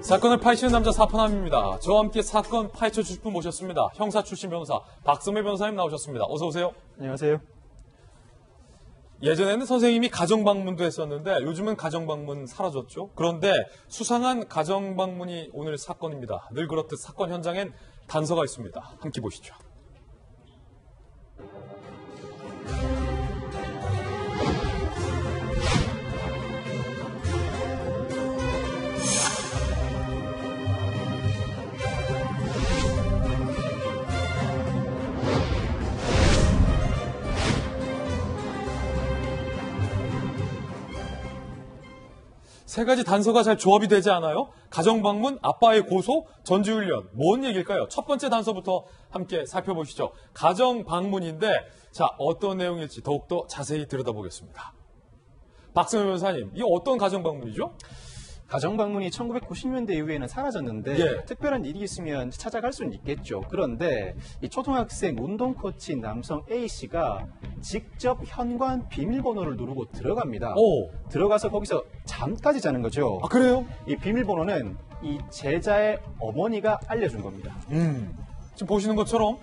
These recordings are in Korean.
사건을 파헤치는 남자 사판함입니다. 저와 함께 사건 파헤쳐 주실 분 모셨습니다. 형사 출신 변호사 박성배 변호사님 나오셨습니다. 어서 오세요. 안녕하세요. 예전에는 선생님이 가정방문도 했었는데 요즘은 가정방문 사라졌죠. 그런데 수상한 가정방문이 오늘 사건입니다. 늘 그렇듯 사건 현장엔 단서가 있습니다. 함께 보시죠. 세 가지 단서가 잘 조합이 되지 않아요? 가정방문, 아빠의 고소, 전지훈련. 뭔 얘기일까요? 첫 번째 단서부터 함께 살펴보시죠. 가정방문인데 자 어떤 내용일지 더욱더 자세히 들여다보겠습니다. 박성현 변호사님, 이 어떤 가정방문이죠? 가정방문이 1990년대 이후에는 사라졌는데 예. 특별한 일이 있으면 찾아갈 수는 있겠죠. 그런데 이 초등학생 운동 코치인 남성 A씨가 직접 현관 비밀번호를 누르고 들어갑니다. 오. 들어가서 거기서 잠까지 자는 거죠. 아 그래요? 이 비밀번호는 이 제자의 어머니가 알려준 겁니다. 지금 보시는 것처럼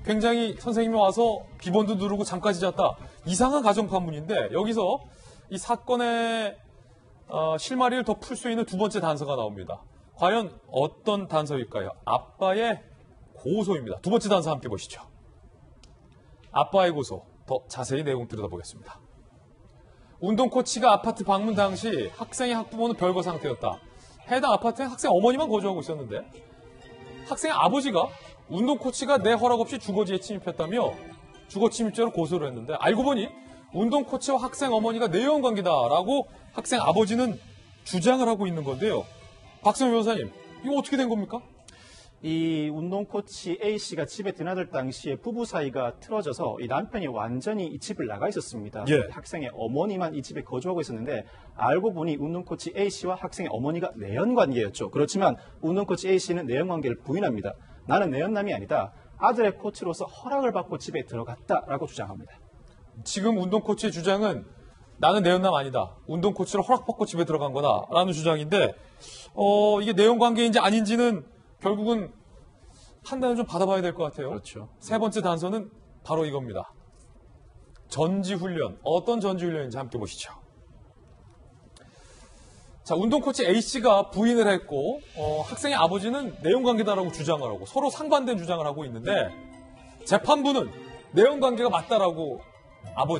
굉장히 선생님이 와서 비번도 누르고 잠까지 잤다. 이상한 가정방문인데 여기서 이 사건의 실마리를 더 풀 수 있는 두 번째 단서가 나옵니다. 과연 어떤 단서일까요? 아빠의 고소입니다. 두 번째 단서 함께 보시죠. 아빠의 고소. 더 자세히 내용 들여다보겠습니다. 운동 코치가 아파트 방문 당시 학생의 학부모는 별거 상태였다. 해당 아파트에 학생 어머니만 거주하고 있었는데 학생의 아버지가 운동 코치가 내 허락 없이 주거지에 침입했다며 주거 침입죄로 고소를 했는데 알고 보니 운동 코치와 학생 어머니가 내연 관계다라고 학생 아버지는 주장을 하고 있는 건데요. 박성현 변호사님, 이거 어떻게 된 겁니까? 이 운동 코치 A씨가 집에 드나들 당시에 부부 사이가 틀어져서 이 남편이 완전히 이 집을 나가 있었습니다. 예. 학생의 어머니만 이 집에 거주하고 있었는데 알고 보니 운동 코치 A씨와 학생의 어머니가 내연 관계였죠. 그렇지만 운동 코치 A씨는 내연 관계를 부인합니다. 나는 내연남이 아니다. 아들의 코치로서 허락을 받고 집에 들어갔다라고 주장합니다. 지금 운동 코치의 주장은 나는 내연남 아니다. 운동 코치를 허락받고 집에 들어간 거다라는 주장인데 이게 내연 관계인지 아닌지는 결국은 판단을 좀 받아봐야 될 것 같아요. 그렇죠. 세 번째 단서는 바로 이겁니다. 전지훈련. 어떤 전지훈련인지 함께 보시죠. 자, 운동 코치 A씨가 부인을 했고 학생의 아버지는 내연 관계다라고 주장을 하고 서로 상반된 주장을 하고 있는데 재판부는 내연 관계가 맞다라고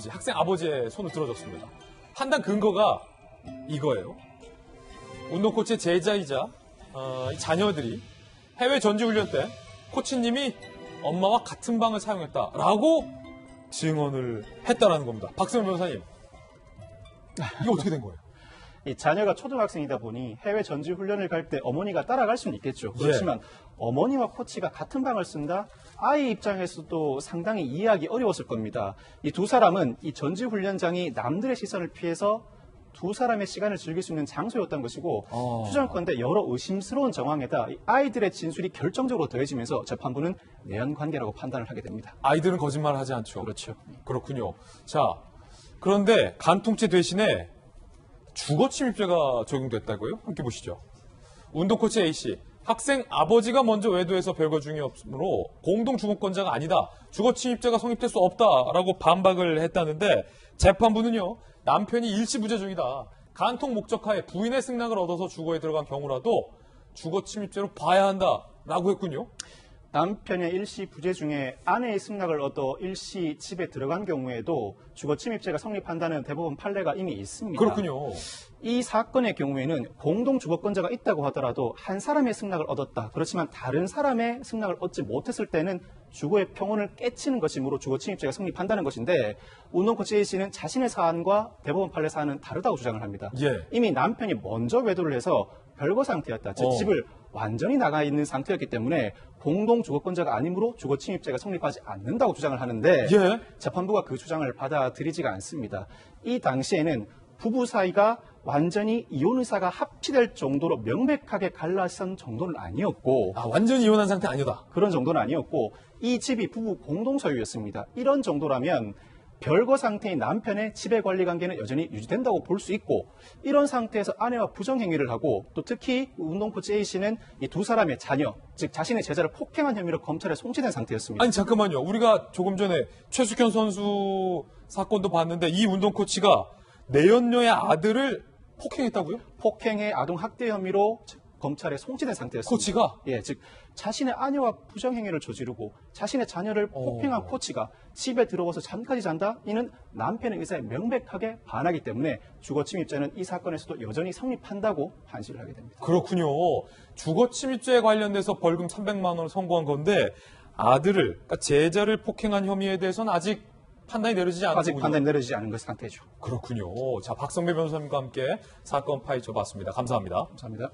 학생 아버지의 손을 들어줬습니다. 판단 근거가 이거예요. 운동 코치의 제자이자 이 자녀들이 해외 전지훈련 때 코치님이 엄마와 같은 방을 사용했다라고 증언을 했다라는 겁니다. 박성현 변호사님, 이게 어떻게 된 거예요? 이 자녀가 초등학생이다 보니 해외 전지 훈련을 갈 때 어머니가 따라갈 수는 있겠죠. 그렇지만 어머니와 코치가 같은 방을 쓴다? 아이 입장에서도 상당히 이해하기 어려웠을 겁니다. 이 두 사람은 이 전지 훈련장이 남들의 시선을 피해서 두 사람의 시간을 즐길 수 있는 장소였던 것이고 추정컨대 여러 의심스러운 정황에다 이 아이들의 진술이 결정적으로 더해지면서 재판부는 내연 관계라고 판단을 하게 됩니다. 아이들은 거짓말을 하지 않죠. 그렇죠. 그렇군요. 자, 그런데 간통죄 대신에 주거침입죄가 적용됐다고요? 함께 보시죠. 운동코치 A씨, 학생 아버지가 먼저 외도해서 별거 중이 없으므로 공동주거권자가 아니다. 주거침입죄가 성립될 수 없다라고 반박을 했다는데 재판부는요. 남편이 일시부재 중이다. 간통 목적하에 부인의 승낙을 얻어서 주거에 들어간 경우라도 주거침입죄로 봐야 한다라고 했군요. 남편의 일시 부재 중에 아내의 승낙을 얻어 일시 집에 들어간 경우에도 주거침입죄가 성립한다는 대법원 판례가 이미 있습니다. 그렇군요. 이 사건의 경우에는 공동주거권자가 있다고 하더라도 한 사람의 승낙을 얻었다. 그렇지만 다른 사람의 승낙을 얻지 못했을 때는 주거의 평온을 깨치는 것이므로 주거침입죄가 성립한다는 것인데 운동코치 A씨는 자신의 사안과 대법원 판례 사안은 다르다고 주장을 합니다. 예. 이미 남편이 먼저 외도를 해서 별거 상태였다. 즉 집을 완전히 나가 있는 상태였기 때문에 공동주거권자가 아니므로 주거침입죄가 성립하지 않는다고 주장을 하는데 재판부가 그 주장을 받아들이지가 않습니다. 이 당시에는 부부 사이가 완전히 이혼 의사가 합치될 정도로 명백하게 갈라선 정도는 아니었고 완전히 이혼한 상태 아니다. 그런 정도는 아니었고 이 집이 부부 공동 소유였습니다. 이런 정도라면 별거 상태인 남편의 지배 관리 관계는 여전히 유지된다고 볼 수 있고, 이런 상태에서 아내와 부정행위를 하고, 또 특히 운동 코치 A 씨는 이 두 사람의 자녀, 즉 자신의 제자를 폭행한 혐의로 검찰에 송치된 상태였습니다. 아니 잠깐만요. 우리가 조금 전에 최숙현 선수 사건도 봤는데 이 운동 코치가 내연녀의 아들을 폭행했다고요? 폭행의 아동 학대 혐의로 검찰에 송치된 상태였습니다. 코치가? 예, 즉 자신의 아내와 부정행위를 저지르고 자신의 자녀를 폭행한 코치가 집에 들어와서 잠까지 잔다? 이는 남편의 의사에 명백하게 반하기 때문에 주거 침입죄는 이 사건에서도 여전히 성립한다고 판시를 하게 됩니다. 그렇군요. 주거 침입죄에 관련돼서 벌금 300만 원을 선고한 건데 아들을, 그러니까 제자를 폭행한 혐의에 대해서는 아직 판단이 내려지지 않았군요. 아직 판단이 내려지지 않은 그 상태죠. 그렇군요. 자, 박성배 변호사님과 함께 사건 파헤쳐 봤습니다. 감사합니다. 감사합니다.